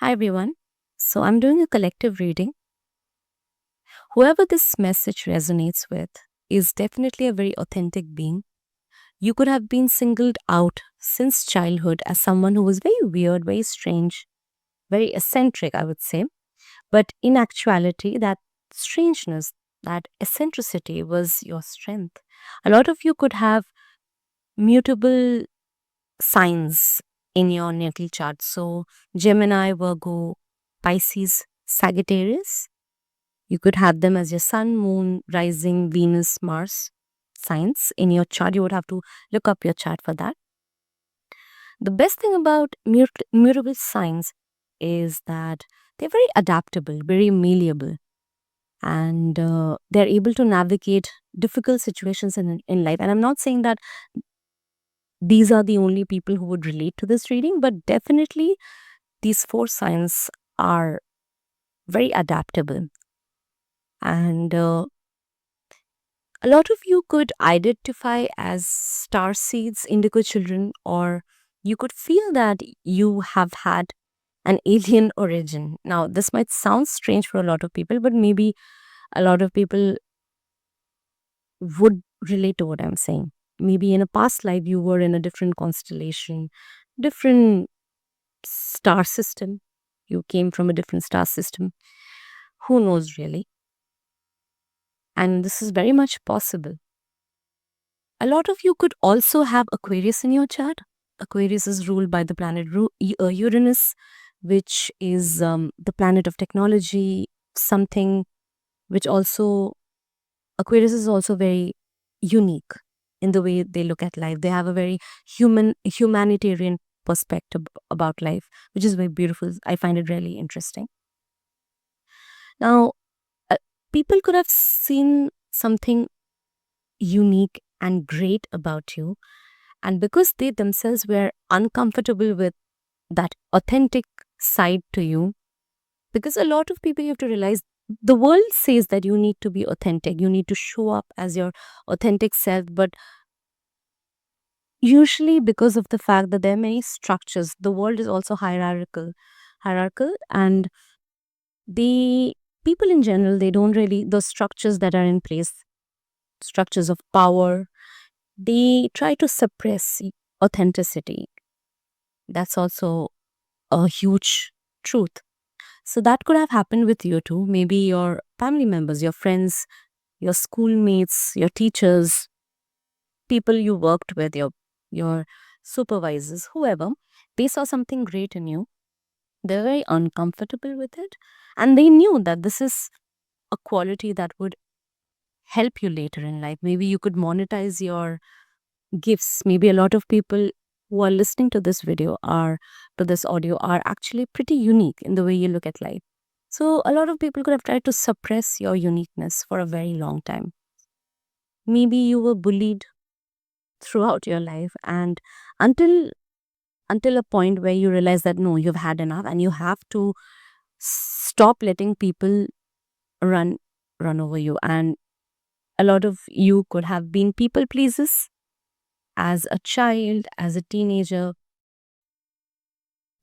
Hi everyone. So I'm doing a collective reading. Whoever this message resonates with is definitely a very authentic being. You could have been singled out since childhood as someone who was very weird, very strange, very eccentric, I would say. But in actuality, that strangeness, that eccentricity was your strength. A lot of you could have mutable signs in your natal chart. So Gemini, Virgo, Pisces, Sagittarius. You could have them as your sun, moon, rising, Venus, Mars signs in your chart. You would have to look up your chart for that. The best thing about mutable signs is that they're very adaptable, very malleable, and they're able to navigate difficult situations in life. And I'm not saying that these are the only people who would relate to this reading, but definitely these four signs are very adaptable. And a lot of you could identify as star seeds, indigo children, or you could feel that you have had an alien origin. Now, this might sound strange for a lot of people, but maybe a lot of people would relate to what I'm saying. Maybe in a past life, you were in a different constellation, different star system. You came from a different star system. Who knows, really? And this is very much possible. A lot of you could also have Aquarius in your chart. Aquarius is ruled by the planet Uranus, which is the planet of technology, something which also, Aquarius is also very unique in the way they look at life. They have a very humanitarian perspective about life, which is very beautiful. I find it really interesting. Now, uh, people could have seen something unique and great about you. And because they themselves were uncomfortable with that authentic side to you, because a lot of people, you have to realize, the world says that you need to be authentic, you need to show up as your authentic self, but usually because of the fact that there are many structures, the world is also hierarchical, and the people in general, they don't really, the structures that are in place, structures of power, they try to suppress authenticity. That's also a huge truth. So that could have happened with you too. Maybe your family members, your friends, your schoolmates, your teachers, people you worked with, your supervisors, whoever, they saw something great in you. They're very uncomfortable with it. And they knew that this is a quality that would help you later in life. Maybe you could monetize your gifts. Maybe a lot of people who are listening to this to this audio are actually pretty unique in the way you look at life. So a lot of people could have tried to suppress your uniqueness for a very long time. Maybe you were bullied throughout your life, and until a point where you realize that no, you've had enough and you have to stop letting people run run over you. And a lot of you could have been people pleasers as a child, as a teenager.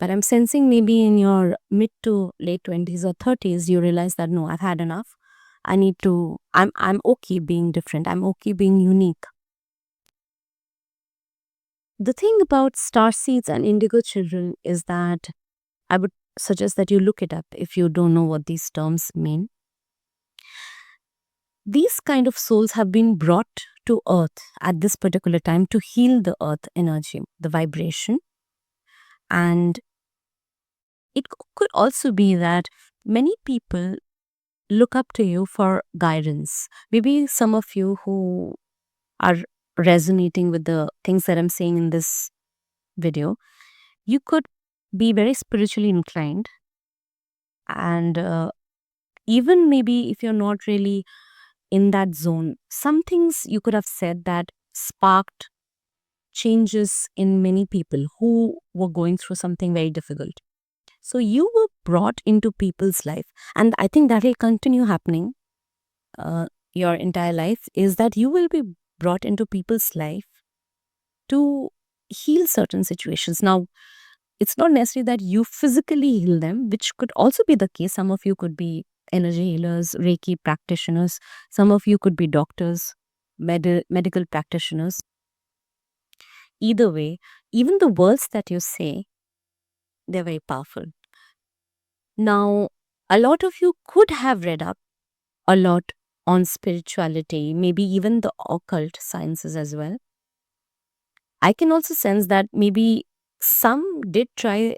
But I'm sensing maybe in your mid to late 20s or 30s, you realize that no, I've had enough. I'm okay being different. I'm okay being unique. The thing about star seeds and indigo children is that I would suggest that you look it up if you don't know what these terms mean. These kind of souls have been brought to earth at this particular time to heal the earth energy, the vibration. And it could also be that many people look up to you for guidance. Maybe some of you who are resonating with the things that I'm saying in this video, you could be very spiritually inclined. And even maybe if you're not really in that zone, some things you could have said that sparked changes in many people who were going through something very difficult. So you were brought into people's life. And I think that will continue happening your entire life, is that you will be brought into people's life to heal certain situations. Now, it's not necessary that you physically heal them, which could also be the case. Some of you could be energy healers, Reiki practitioners, some of you could be doctors, medical practitioners. Either way, even the words that you say, they're very powerful. Now, a lot of you could have read up a lot on spirituality, maybe even the occult sciences as well. I can also sense that maybe some did try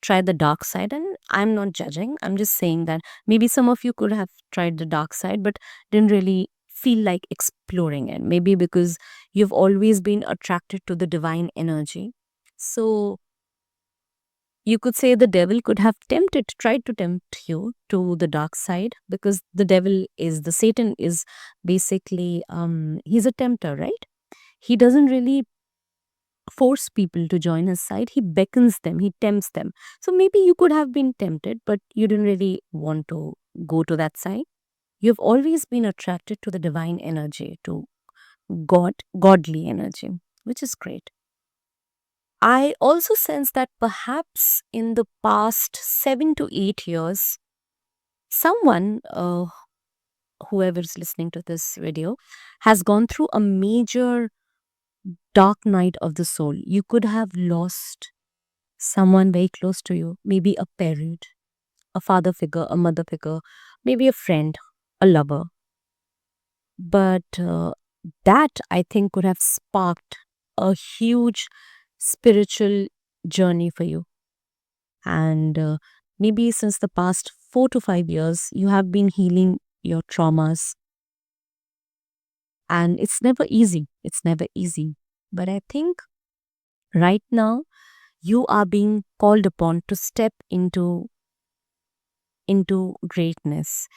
the dark side, and I'm not judging. I'm just saying that maybe some of you could have tried the dark side but didn't really feel like exploring it. Maybe because you've always been attracted to the divine energy. So you could say the devil could have tried to tempt you to the dark side, because the devil is the Satan is basically he's a tempter, right? He doesn't really force people to join his side. He beckons them, he tempts them. So maybe you could have been tempted, but you didn't really want to go to that side. You've always been attracted to the divine energy, to godly energy, which is great. I also sense that perhaps in the past 7 to 8 years, someone, whoever's listening to this video, has gone through a major dark night of the soul. You could have lost someone very close to you, maybe a parent, a father figure, a mother figure, maybe a friend, a lover. But that, I think, could have sparked a huge spiritual journey for you. And maybe since the past 4 to 5 years, you have been healing your traumas. And it's never easy. It's never easy. But I think right now, you are being called upon to step into greatness.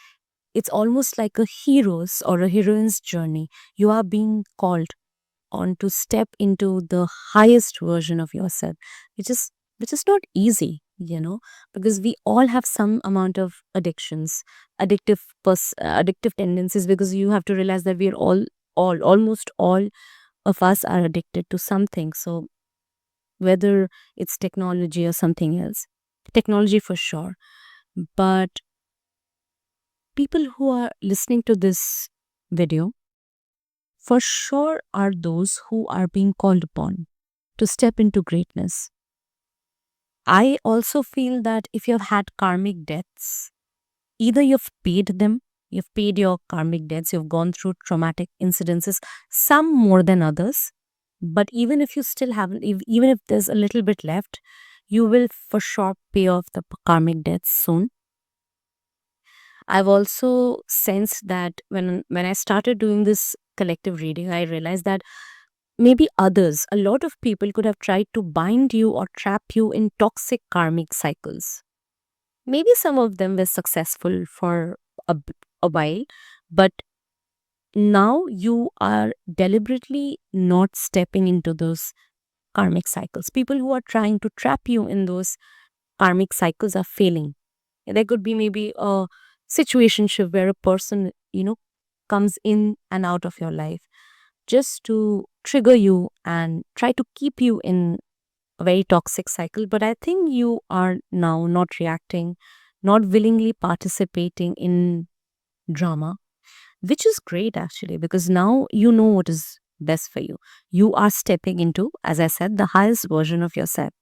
It's almost like a hero's or a heroine's journey. You are being called on to step into the highest version of yourself, which is not easy, because we all have some amount of addictions, addictive tendencies, because you have to realize that we are almost all of us are addicted to something. So whether it's technology or something else, technology for sure, but people who are listening to this video for sure are those who are being called upon to step into greatness. I also feel that if you've had karmic debts, either you've paid them, you've paid your karmic debts, you've gone through traumatic incidences, some more than others. But even if you still haven't, even if there's a little bit left, you will for sure pay off the karmic debts soon. I've also sensed that when I started doing this collective reading, I realized that maybe others, a lot of people could have tried to bind you or trap you in toxic karmic cycles. Maybe some of them were successful for a while, but now you are deliberately not stepping into those karmic cycles. People who are trying to trap you in those karmic cycles are failing. There could be maybe a situationship where a person, comes in and out of your life just to trigger you and try to keep you in a very toxic cycle. But I think you are now not reacting, not willingly participating in drama, which is great actually, because now you know what is best for you. You are stepping into, as I said, the highest version of yourself.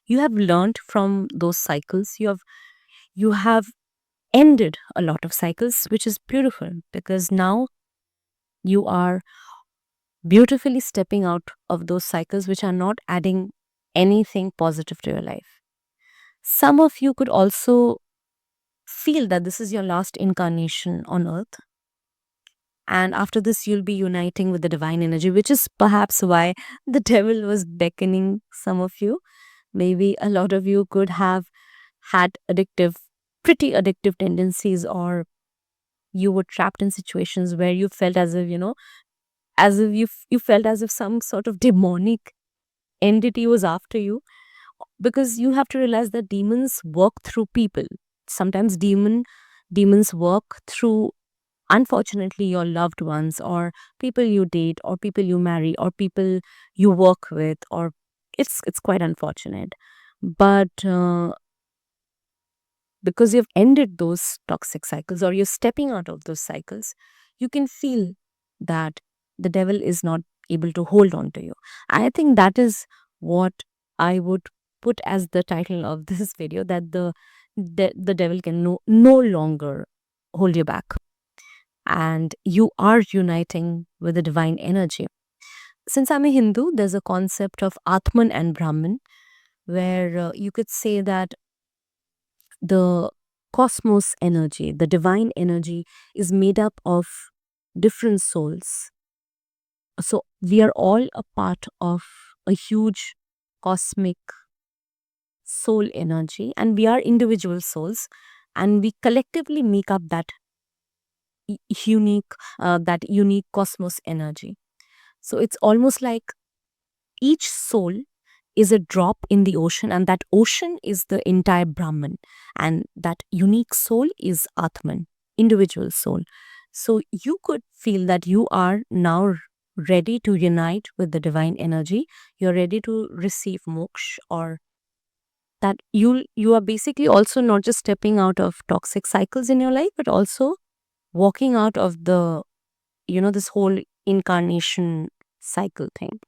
You have learned from those cycles. You have ended a lot of cycles, which is beautiful, because now you are beautifully stepping out of those cycles which are not adding anything positive to your life. Some of you could also feel that this is your last incarnation on earth, and after this, you'll be uniting with the divine energy, which is perhaps why the devil was beckoning some of you. Maybe a lot of you could have had pretty addictive tendencies, or you were trapped in situations where you felt as if, you felt as if some sort of demonic entity was after you, because you have to realize that demons work through people. Sometimes demons work through, unfortunately, your loved ones, or people you date, or people you marry, or people you work with, or it's quite unfortunate. But because you've ended those toxic cycles or you're stepping out of those cycles, you can feel that the devil is not able to hold on to you. I think that is what I would put as the title of this video, that the devil can no longer hold you back, and you are uniting with the divine energy. Since I'm a Hindu, there's a concept of Atman and Brahman, where you could say that the cosmos energy, the divine energy, is made up of different souls. So we are all a part of a huge cosmic soul energy, and we are individual souls, and we collectively make up that unique cosmos energy. So it's almost like each soul is a drop in the ocean, and that ocean is the entire Brahman, and that unique soul is Atman, individual soul. So you could feel that you are now ready to unite with the divine energy. You're ready to receive moksha, or that you are basically also not just stepping out of toxic cycles in your life, but also walking out of the this whole incarnation cycle thing.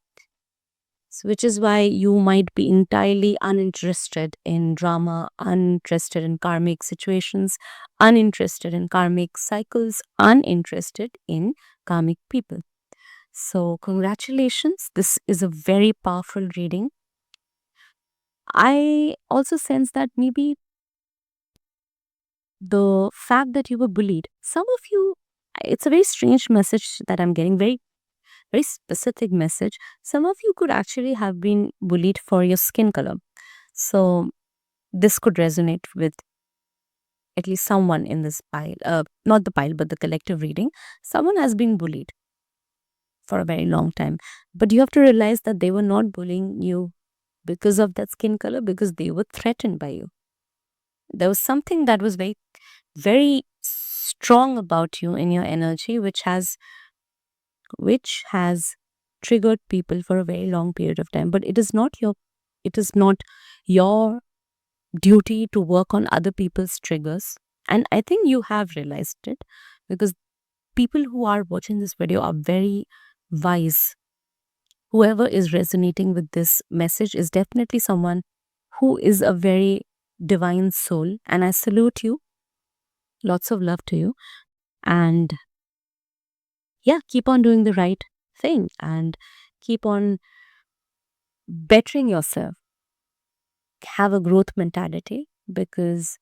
So, which is why you might be entirely uninterested in drama, uninterested in karmic situations, uninterested in karmic cycles, uninterested in karmic people. So, congratulations. This is a very powerful reading. I also sense that maybe the fact that you were bullied, some of you, it's a very strange message that I'm getting, very specific message. Some of you could actually have been bullied for your skin color. So this could resonate with at least someone in this pile, not the pile, but the collective reading. Someone has been bullied for a very long time, but you have to realize that they were not bullying you because of that skin color, because they were threatened by you. There was something that was very strong about you in your energy, which has triggered people for a very long period of time. But it is not your duty to work on other people's triggers. And I think you have realized it, because people who are watching this video are very wise. Whoever is resonating with this message is definitely someone who is a very divine soul, and I salute you. Lots of love to you. And yeah, keep on doing the right thing and keep on bettering yourself. Have a growth mentality, because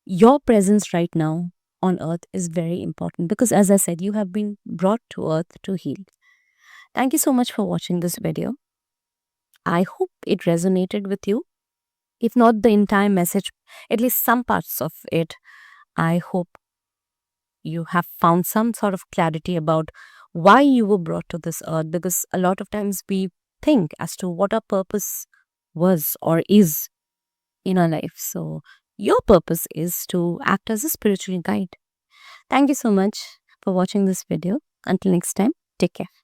your presence right now on earth is very important, because as I said, you have been brought to earth to heal. Thank you so much for watching this video. I hope it resonated with you. If not the entire message, at least some parts of it. I hope you have found some sort of clarity about why you were brought to this earth, because a lot of times we think as to what our purpose was or is in our life. So your purpose is to act as a spiritual guide. Thank you so much for watching this video. Until next time, take care.